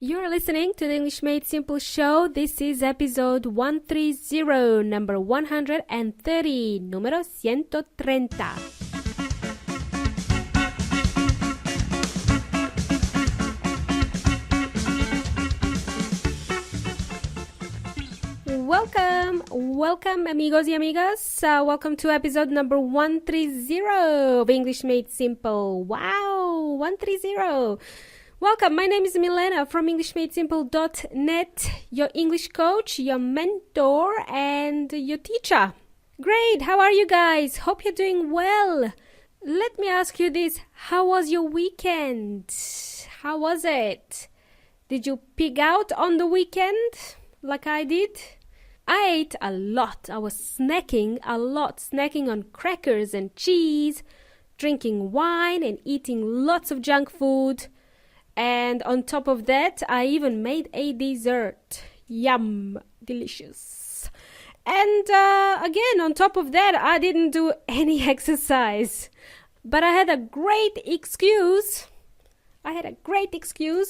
You're listening to the English Made Simple show. This is episode 130, number 130, número 130. Welcome amigos y amigas. Welcome to episode number 130 of English Made Simple. Wow, 130. Welcome, my name is Milena from EnglishMadeSimple.net, your English coach, your mentor, and your teacher. Great, how are you guys? Hope you're doing well. Let me ask you this, how was your weekend? How was it? Did you pig out on the weekend like I did? I ate a lot. I was snacking a lot, snacking on crackers and cheese, drinking wine and eating lots of junk food. And on top of that, I even made a dessert. Yum, delicious. And again, on top of that, I didn't do any exercise. But I had a great excuse.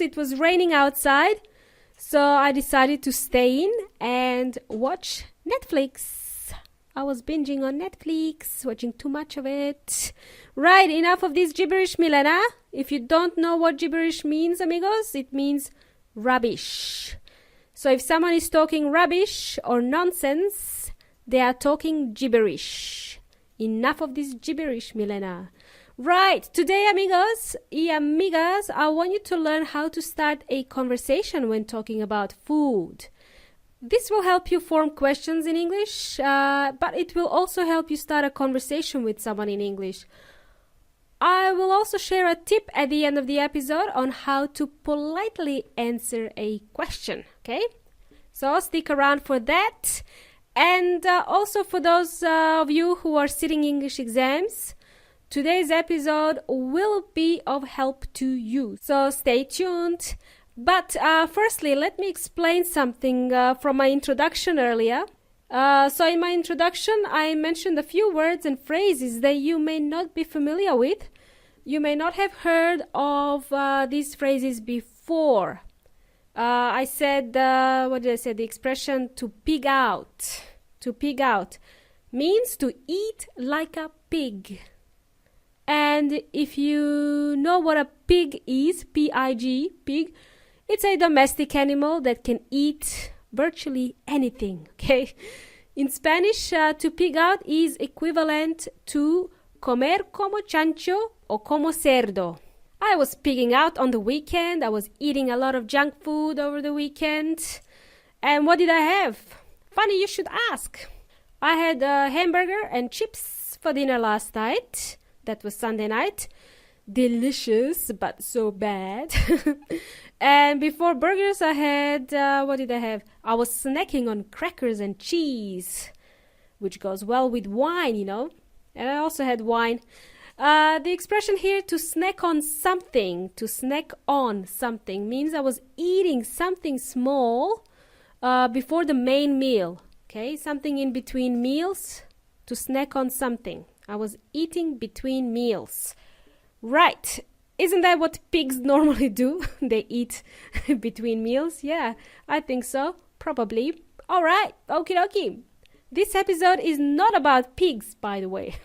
It was raining outside. So I decided to stay in and watch Netflix. I was binging on Netflix, watching too much of it. Right, enough of this gibberish, Milena. If you don't know what gibberish means, amigos, it means rubbish. So if someone is talking rubbish or nonsense, they are talking gibberish. Enough of this gibberish, Milena. Right, today, amigos y amigas, I want you to learn how to start a conversation when talking about food. This will help you form questions in English, but it will also help you start a conversation with someone in English. I will also share a tip at the end of the episode on how to politely answer a question, okay? So stick around for that. And also for those of you who are sitting English exams, today's episode will be of help to you. So stay tuned. But firstly, let me explain something from my introduction earlier. So in my introduction, I mentioned a few words and phrases that you may not be familiar with. You may not have heard of these phrases before. I said, what did I say? The expression to pig out. To pig out means to eat like a pig. And if you know what a pig is, P-I-G, pig, it's a domestic animal that can eat virtually anything, okay? In Spanish, to pig out is equivalent to comer como chancho or como cerdo. I was pigging out on the weekend. I was eating a lot of junk food over the weekend. And what did I have? Funny you should ask. I had a hamburger and chips for dinner last night. That was Sunday night. Delicious, but so bad. And before burgers, I had, what did I have? I was snacking on crackers and cheese, which goes well with wine, you know. And I also had wine. The expression here, to snack on something, means I was eating something small before the main meal. Okay, something in between meals, to snack on something. I was eating between meals. Right. Isn't that what pigs normally do? They eat between meals? Yeah, I think so. Probably. All right. Okie dokie. This episode is not about pigs, by the way.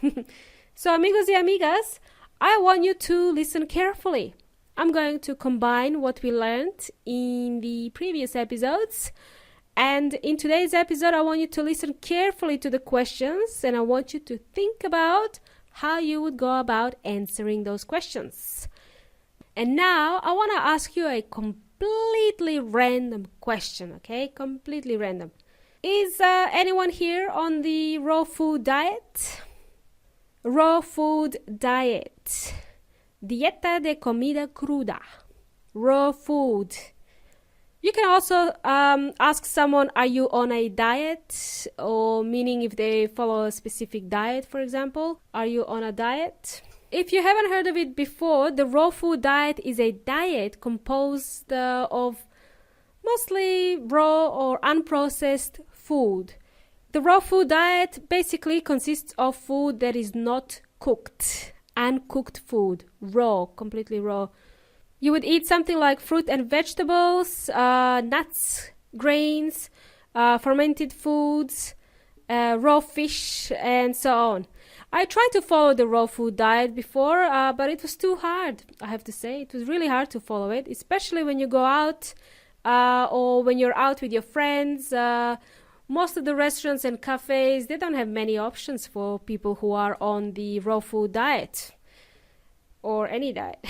So, amigos y amigas, I want you to listen carefully. I'm going to combine what we learned in the previous episodes. And in today's episode, I want you to listen carefully to the questions. And I want you to think about how you would go about answering those questions. And now I want to ask you a completely random question, okay? Completely random. Is anyone here on the raw food diet? Raw food diet. Dieta de comida cruda. Raw food. You can also ask someone, are you on a diet? Or meaning if they follow a specific diet, for example. Are you on a diet? If you haven't heard of it before, the raw food diet is a diet composed of mostly raw or unprocessed food. The raw food diet basically consists of food that is not cooked, uncooked food, raw, completely raw. You would eat something like fruit and vegetables, nuts, grains, fermented foods, raw fish, and so on. I tried to follow the raw food diet before, but it was too hard, I have to say. It was really hard to follow it, especially when you go out or when you're out with your friends. Most of the restaurants and cafes, they don't have many options for people who are on the raw food diet or any diet.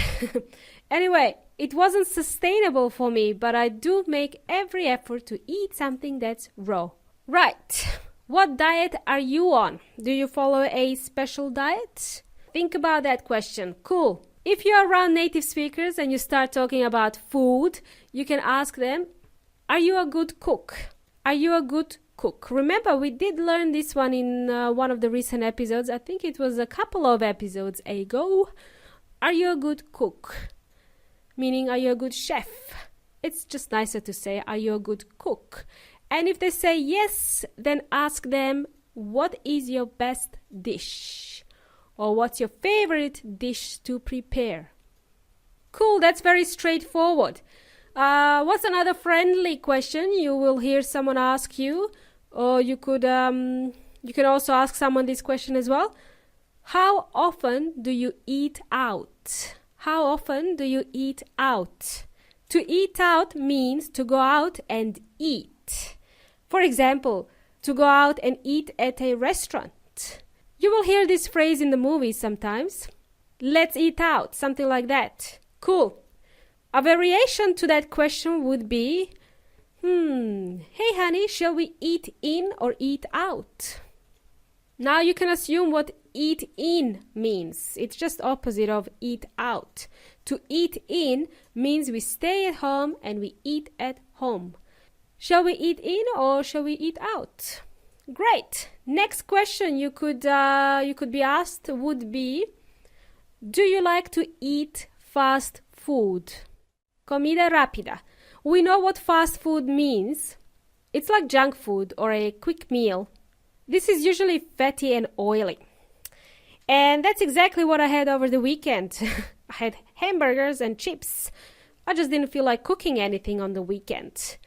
Anyway, it wasn't sustainable for me, but I do make every effort to eat something that's raw. Right. What diet are you on? Do you follow a special diet? Think about that question. Cool. If you're around native speakers and you start talking about food, you can ask them, are you a good cook? Are you a good cook? Remember, we did learn this one in one of the recent episodes. I think it was a couple of episodes ago. Are you a good cook? Meaning, are you a good chef? It's just nicer to say, are you a good cook? And if they say yes, then ask them, what is your best dish? Or what's your favorite dish to prepare? Cool, that's very straightforward. What's another friendly question you will hear someone ask you? Or you can also ask someone this question as well. How often do you eat out? How often do you eat out? To eat out means to go out and eat. For example, to go out and eat at a restaurant. You will hear this phrase in the movies sometimes. Let's eat out, something like that. Cool. A variation to that question would be, hey honey, shall we eat in or eat out? Now you can assume what eat in means. It's just opposite of eat out. To eat in means we stay at home and we eat at home. Shall we eat in or shall we eat out? Great. Next question you could be asked would be, do you like to eat fast food? Comida rápida. We know what fast food means. It's like junk food or a quick meal. This is usually fatty and oily. And that's exactly what I had over the weekend. I had hamburgers and chips. I just didn't feel like cooking anything on the weekend.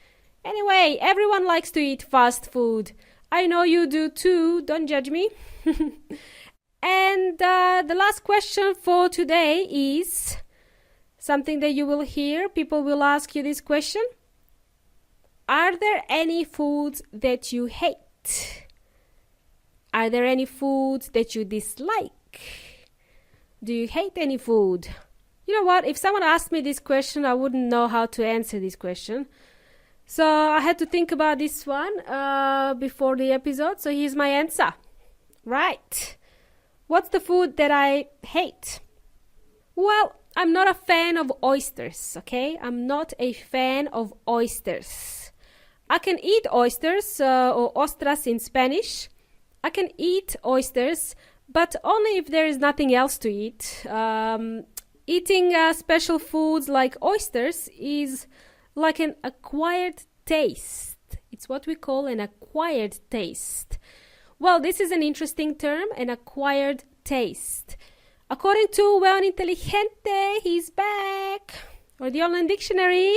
Anyway, everyone likes to eat fast food. I know you do too, don't judge me. And the last question for today is something that you will hear. People will ask you this question. Are there any foods that you hate? Are there any foods that you dislike? Do you hate any food? You know what? If someone asked me this question, I wouldn't know how to answer this question. So I had to think about this one before the episode. So here's my answer. Right. What's the food that I hate? Well, I'm not a fan of oysters, okay? I'm not a fan of oysters. I can eat oysters, or ostras in Spanish. I can eat oysters, but only if there is nothing else to eat. Eating special foods like oysters is like an acquired taste. It's what we call an acquired taste. Well, this is an interesting term, an acquired taste. According to Weon Inteligente, he's back, or the online dictionary.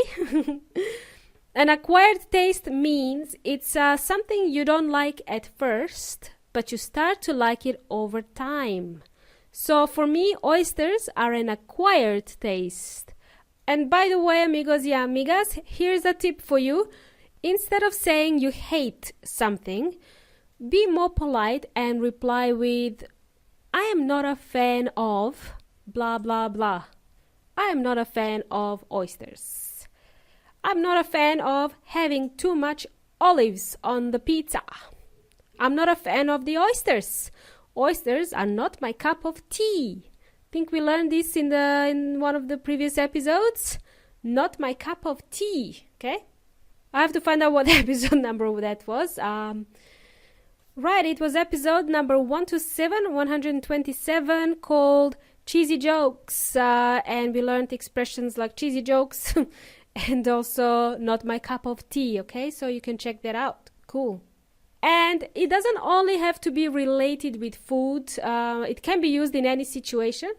An acquired taste means it's something you don't like at first, but you start to like it over time. So for me, oysters are an acquired taste. And by the way, amigos y amigas, here's a tip for you. Instead of saying you hate something, be more polite and reply with, I am not a fan of blah blah blah. I am not a fan of oysters. I'm not a fan of having too much olives on the pizza. I'm not a fan of the oysters. Oysters are not my cup of tea. Think we learned this in one of the previous episodes. Not my cup of tea. Okay, I have to find out what episode number that was. Right, it was episode number 127, called Cheesy Jokes, and we learned expressions like cheesy jokes and also not my cup of tea. Okay, so you can check that out. Cool. And it doesn't only have to be related with food. It can be used in any situation.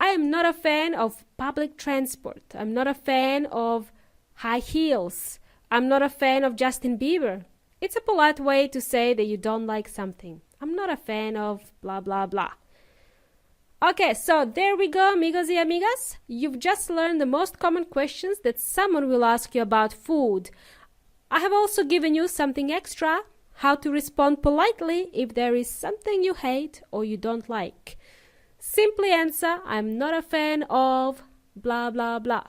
I am not a fan of public transport. I'm not a fan of high heels. I'm not a fan of Justin Bieber. It's a polite way to say that you don't like something. I'm not a fan of blah, blah, blah. Okay, so there we go, amigos y amigas. You've just learned the most common questions that someone will ask you about food. I have also given you something extra, how to respond politely if there is something you hate or you don't like. Simply answer, I'm not a fan of blah, blah, blah.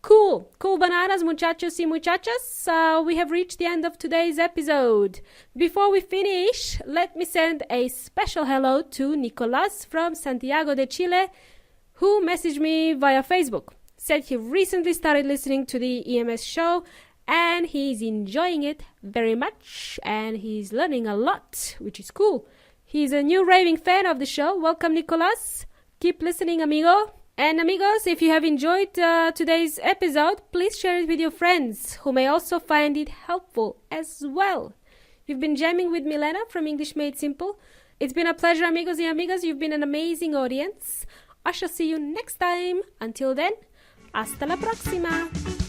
Cool bananas, muchachos y muchachas. We have reached the end of today's episode. Before we finish, let me send a special hello to Nicolas from Santiago de Chile, who messaged me via Facebook. Said he recently started listening to the EMS show and he's enjoying it very much and he's learning a lot, which is cool. He's a new raving fan of the show. Welcome, Nicolas. Keep listening, amigo. And amigos, if you have enjoyed today's episode, please share it with your friends who may also find it helpful as well. You've been jamming with Milena from English Made Simple. It's been a pleasure, amigos y amigas. You've been an amazing audience. I shall see you next time. Until then, hasta la próxima.